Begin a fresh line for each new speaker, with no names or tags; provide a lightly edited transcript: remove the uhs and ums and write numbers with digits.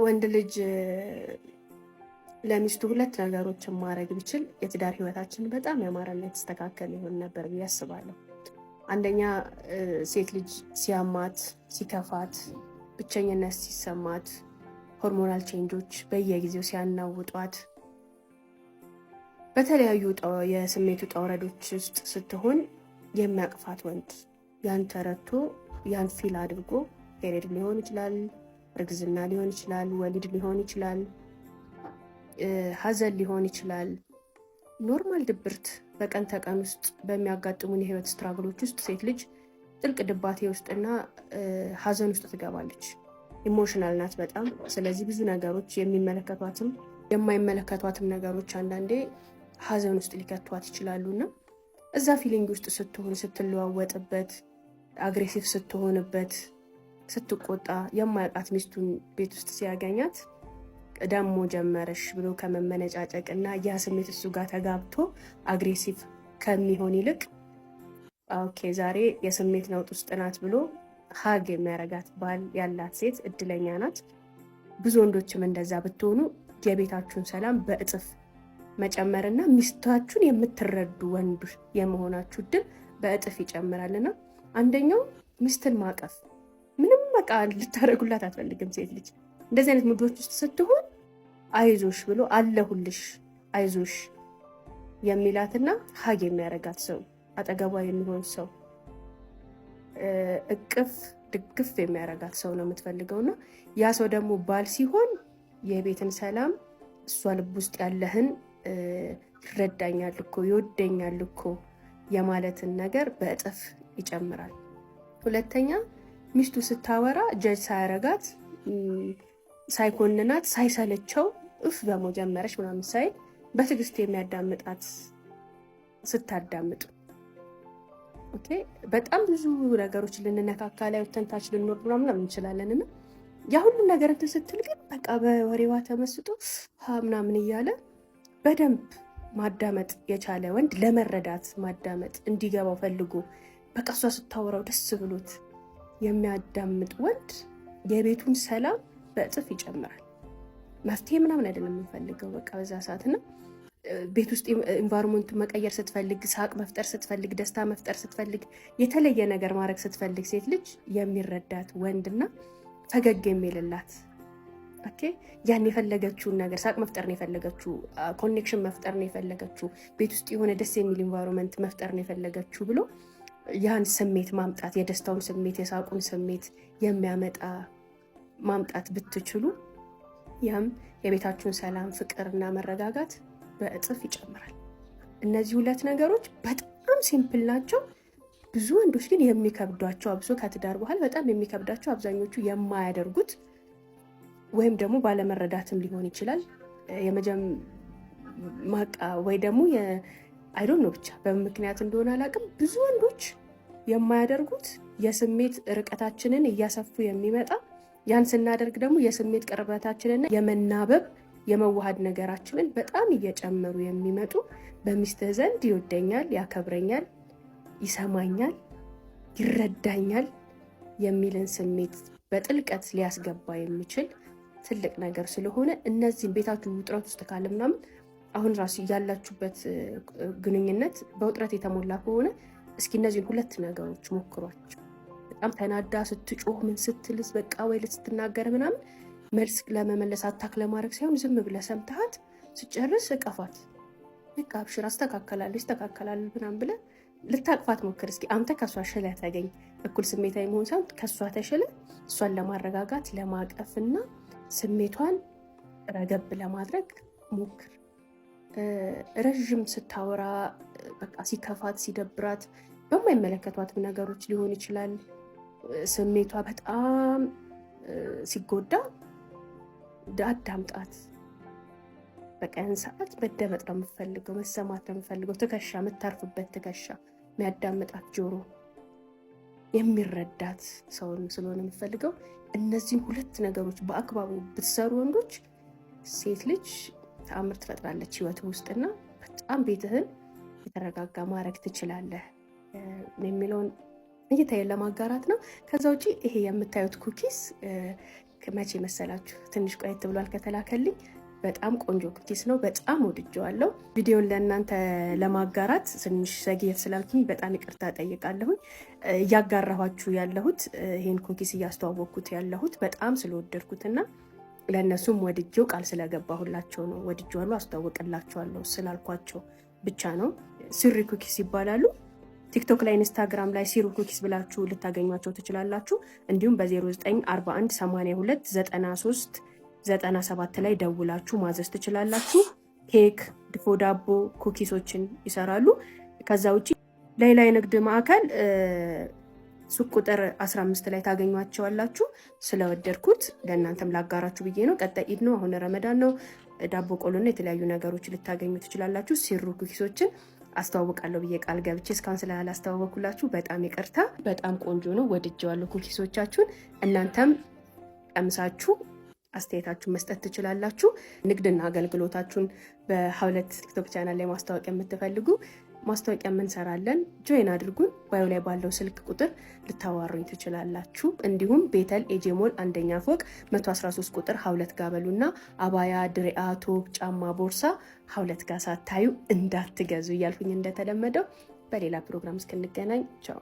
ወንድ ልጅ ለሚስቱ ሁለት ነገሮችን ማድረግ ቢችል የትዳር ህይወታችን በጣም ያማረና የተስተካከለ ይሆን ነበር ብዬ አስባለሁ። አንደኛ ሴት ልጅ ሲያማት፣ ሲከፋት፣ ብቸኝነት ሲሰማት፣ ሆርሞናል ቼንጆች በየጊዜው ሲያናውጧት፣ በተለያዩ የስሜት ውጣ ውረዶች ውስጥ ስትሆን የሚያቅፋት ወንድ ያን ተረድቶ ያን ፊል አድርጎ ፔሪድ ሊሆን ይችላል፣ እርግዝና ሊሆን ይችላል፣ ወሊድ ሊሆን ይችላል፣ ሀዘን ሊሆን ይችላል፣ ኖርማል ድብርት በቀን ተቀን ውስጥ በሚያጋጥሙን የህይወት ስትራግሎች ውስጥ ሴት ልጅ ጥልቅ ድባቴ ውስጥና ሀዘን ውስጥ ትገባለች። ኢሞሽናል ናት በጣም። ስለዚህ ብዙ ነገሮች የሚመለከቷትም የማይመለከቷትም ነገሮች አንዳንዴ ሀዘን ውስጥ ሊከቷት ይችላሉና እዛ ፊሊንግ ውስጥ ስትሆን፣ ስትለዋወጥበት፣ አግሬሲቭ ስትሆንበት፣ ስትቆጣ የማያውቃት ሚስቱን ቤት ውስጥ ሲያገኛት ደሞ ጀመረሽ ብሎ ከመመነጫጨቅና ያ ስሜት እሱ ጋር ተጋብቶ አግሬሲቭ ከሚሆን ይልቅ ኦኬ ዛሬ የስሜት ነውጥ ውስጥ ናት ብሎ ሀግ የሚያረጋት ባል ያላት ሴት እድለኛ ናት። ብዙ ወንዶችም እንደዛ ብትሆኑ የቤታችሁን ሰላም በእጥፍ መጨመርና ሚስታችሁን የምትረዱ ወንድ የመሆናችሁ እድል በእጥፍ ይጨምራልና አንደኛው ሚስትን ማቀፍ። ምንም በቃ ልታደርጉላት አትፈልግም ሴት ልጅ። እንደዚህ አይነት ሙዶች ውስጥ ስትሆን አይዞሽ ብሎ አለሁልሽ አይዞሽ የሚላትና ሀግ የሚያረጋት ሰው፣ አጠገቧ የሚሆን ሰው፣ እቅፍ ድግፍ የሚያረጋት ሰው ነው የምትፈልገውና ያ ሰው ደግሞ ባል ሲሆን የቤትን ሰላም እሷ ልብ ውስጥ ያለህን ይረዳኛል እኮ ይወደኛል እኮ የማለትን ነገር በእጥፍ ይጨምራል። ሁለተኛ ሚስቱ ስታወራ ጀጅ ሳያረጋት ሳይኮንናት ሳይሰለቸው እፍ ደግሞ ጀመረች ምናምን ሳይል በትዕግስት የሚያዳምጣት ስታዳምጡ ኦኬ በጣም ብዙ ነገሮች ልንነካካ ላይ ተንታች ልንኖር ምናምን እንችላለንና ያ ሁሉ ነገር እንትን ስትል ግን በቃ በወሬዋ ተመስጦ ምናምን እያለ በደንብ ማዳመጥ የቻለ ወንድ ለመረዳት ማዳመጥ እንዲገባው ፈልጎ በቃ እሷ ስታወራው ደስ ብሎት የሚያዳምጥ ወንድ የቤቱን ሰላም በእጥፍ ይጨምራል። መፍትሄ ምናምን አይደለም የምንፈልገው በቃ በዛ ሰዓትና ቤት ውስጥ ኢንቫይሮንመንቱን መቀየር ስትፈልግ፣ ሳቅ መፍጠር ስትፈልግ፣ ደስታ መፍጠር ስትፈልግ፣ የተለየ ነገር ማድረግ ስትፈልግ ሴት ልጅ የሚረዳት ወንድና ፈገግ የሚልላት ኦኬ ያን የፈለገችውን ነገር ሳቅ መፍጠር ነው የፈለገችው፣ ኮኔክሽን መፍጠር ነው የፈለገችው፣ ቤት ውስጥ የሆነ ደስ የሚል ኢንቫይሮንመንት መፍጠር ነው የፈለገችው ብሎ ያን ስሜት ማምጣት፣ የደስታውን ስሜት የሳቁን ስሜት የሚያመጣ ማምጣት ብትችሉ ያም የቤታችሁን ሰላም ፍቅርና መረጋጋት በእጥፍ ይጨምራል። እነዚህ ሁለት ነገሮች በጣም ሲምፕል ናቸው። ብዙ ወንዶች ግን የሚከብዷቸው አብሶ ከትዳር በኋላ በጣም የሚከብዳቸው አብዛኞቹ የማያደርጉት ወይም ደግሞ ባለመረዳትም ሊሆን ይችላል ማቃ ወይ ደግሞ አይ ዶንት ኖ ብቻ በምክንያት እንደሆነ አላውቅም። ብዙ ወንዶች የማያደርጉት የስሜት ርቀታችንን እያሰፉ የሚመጣ ያን ስናደርግ ደግሞ የስሜት ቅርበታችንና የመናበብ የመዋሃድ ነገራችንን በጣም እየጨመሩ የሚመጡ በሚስትህ ዘንድ ይወደኛል፣ ያከብረኛል፣ ይሰማኛል፣ ይረዳኛል የሚልን ስሜት በጥልቀት ሊያስገባ የሚችል ትልቅ ነገር ስለሆነ እነዚህን ቤታችሁ ውጥረት ውስጥ ካለ ምናምን አሁን ራሱ ያላችሁበት ግንኙነት በውጥረት የተሞላ ከሆነ እስኪ እነዚህን ሁለት ነገሮች ሞክሯቸው። በጣም ተናዳ ስትጮህ ምን ስትልስ በቃ ወይ ስትናገር ምናምን መልስ ለመመለስ አታክ ለማድረግ ሳይሆን ዝም ብለህ ሰምተሃት ስጨርስ እቀፋት፣ በቃ አብሽር አስተካከላለሁ ይስተካከላል ምናምን ብለህ ልታቅፋት ሞክር። እስኪ አንተ ከሷ ሽለህ ተገኝ። እኩል ስሜታዊ መሆን ሳይሆን ከሷ ተሽለ እሷን ለማረጋጋት ለማቀፍና ስሜቷን ረገብ ለማድረግ ሞክር። ረዥም ስታወራ በቃ ሲከፋት ሲደብራት በማይመለከቷት ነገሮች ሊሆን ይችላል ስሜቷ በጣም ሲጎዳ አዳምጣት። በቀን ሰዓት መደመጥ ነው የምፈልገው፣ መሰማት ነው የምፈልገው። ትከሻ የምታርፍበት ትከሻ፣ የሚያዳምጣት ጆሮ፣ የሚረዳት ሰውን ስለሆነ የምፈልገው። እነዚህን ሁለት ነገሮች በአግባቡ ብትሰሩ ወንዶች ሴት ልጅ ተአምር ትፈጥራለች ህይወት ውስጥና በጣም ቤትህን የተረጋጋ ማድረግ ትችላለህ የሚለውን እይታዬን ለማጋራት ነው። ከዛ ውጪ ይሄ የምታዩት ኩኪስ መቼ መሰላችሁ ትንሽ ቆየት ብሏል ከተላከልኝ። በጣም ቆንጆ ኩኪስ ነው። በጣም ወድጀዋለሁ። ቪዲዮን ለእናንተ ለማጋራት ትንሽ ዘግየት ስላልኩኝ በጣም ይቅርታ ጠይቃለሁኝ። እያጋራኋችሁ ያለሁት ይህን ኩኪስ እያስተዋወቅኩት ያለሁት በጣም ስለወደድኩትና ለእነሱም ወድጄው ቃል ስለገባሁላቸው ነው። ወድጄዋለሁ አስተዋወቅላቸዋለሁ ስላልኳቸው ብቻ ነው። ሲሪ ኩኪስ ይባላሉ። ቲክቶክ ላይ ኢንስታግራም ላይ ሲሩ ኩኪስ ብላችሁ ልታገኟቸው ትችላላችሁ። እንዲሁም በ0941829397 ላይ ደውላችሁ ማዘዝ ትችላላችሁ። ኬክ፣ ድፎ ዳቦ፣ ኩኪሶችን ይሰራሉ። ከዛ ውጪ ሌላ የንግድ ማዕከል ሱቅ ቁጥር 15 ላይ ታገኟቸዋላችሁ። ስለወደድኩት ለእናንተም ላጋራችሁ ብዬ ነው። ቀጣይ ኢድ ነው፣ አሁን ረመዳን ነው። ዳቦ ቆሎና የተለያዩ ነገሮች ልታገኙ ትችላላችሁ። ሲሩ ኩኪሶችን አስተዋውቃለሁ ብዬ ቃል ገብቼ እስካሁን ስላላስተዋወኩላችሁ በጣም ይቅርታ። በጣም ቆንጆ ነው፣ ወድጄዋለሁ ኩኪሶቻችሁን። እናንተም ቀምሳችሁ አስተያየታችሁን መስጠት ትችላላችሁ። ንግድና አገልግሎታችሁን በ2 ቲክቶክ ቻናል ላይ ማስታወቂያ የምትፈልጉ ማስታወቂያ እንሰራለን። ጆይን አድርጉን። ባዮ ላይ ባለው ስልክ ቁጥር ልታዋሩኝ ትችላላችሁ። እንዲሁም ቤተል ኤጄሞል 1ኛ ፎቅ 113 ቁጥር 2 ጋበሉና አባያ፣ ድሪያ፣ ቶፕ፣ ጫማ፣ ቦርሳ 2 ጋር ሳታዩ እንዳትገዙ እያልኩኝ እንደተለመደው በሌላ ፕሮግራም እስክንገናኝ ቻው።